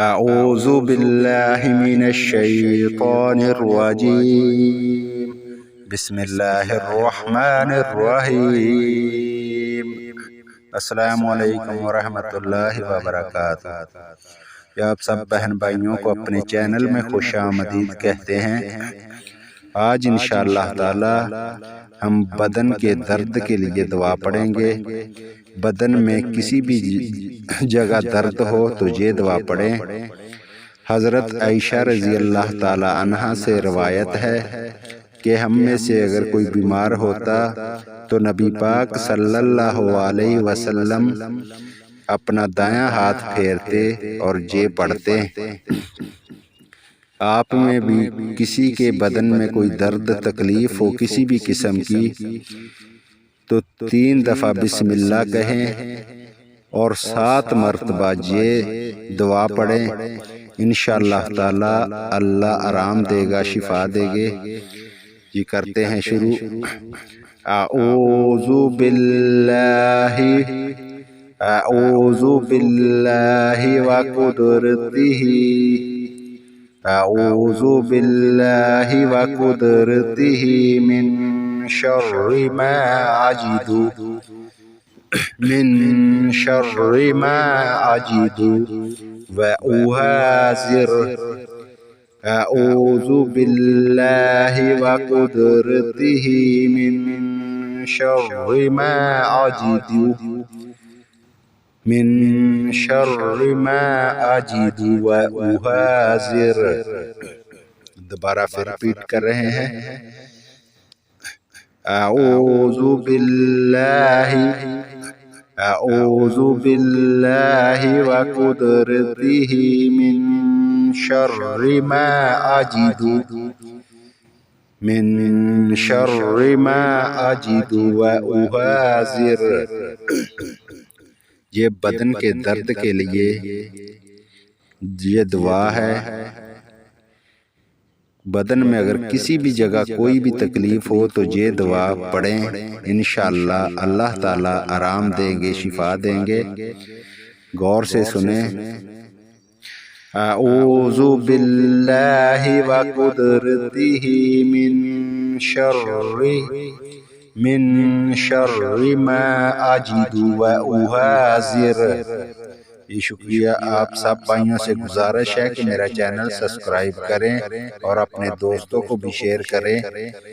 أعوذ بالله من الشيطان الرجيم بسم الله الرحمن الرحیم۔ السلام علیکم ورحمۃ اللہ وبرکاتہ۔ آپ سب بہن بھائیوں کو اپنے چینل میں خوش آمدید کہتے ہیں۔ آج انشاءاللہ تعالی ہم بدن کے درد کے لیے دعا پڑھیں گے۔ بدن میں کسی بھی جگہ درد ہو تو یہ دعا پڑھیں۔ حضرت عائشہ رضی اللہ تعالی عنہا سے روایت ہے کہ ہم میں سے اگر کوئی بیمار ہوتا تو نبی پاک صلی اللہ علیہ وسلم اپنا دایاں ہاتھ پھیرتے اور یہ پڑھتے، آپ میں بھی کسی کے بدن میں کوئی درد تکلیف ہو کسی بھی قسم کی تو 3 دفعہ بسم اللہ کہیں اور 7 مرتبہ یہ دعا پڑھیں۔ انشاءاللہ تعالی اللہ آرام دے گا، شفا دے گے۔ یہ کرتے ہیں شروع۔ اعوذ باللہ وقدرتہ، اعوذ باللہ وقدرتہ من شر ما اجد، من شر ما اجد واحاذر، اعوذ باللہ وقدرتہ من شر ما اجد، من شر ما اجد واحاذر۔ دوبارہ پھر ریپیٹ کر رہے ہیں۔ اعوذ باللہ وقدرتہ من شر ما اجد، من شر ما اجد واحاذر۔ یہ بدن کے درد کے لیے یہ دعا ہے۔ بدن میں اگر کسی بھی جگہ کوئی بھی تکلیف ہو تو یہ دعا پڑھیں، انشاءاللہ اللہ تعالی آرام دیں گے، شفا دیں گے۔ غور سے سنیں۔ اعوذ باللہ وقدرتہ من شر ما اجد واحاذر۔ یہ شکریہ۔ آپ سب بھائیوں سے گزارش ہے کہ میرا چینل سبسکرائب کریں اور اپنے دوستوں کو بھی شیئر کریں۔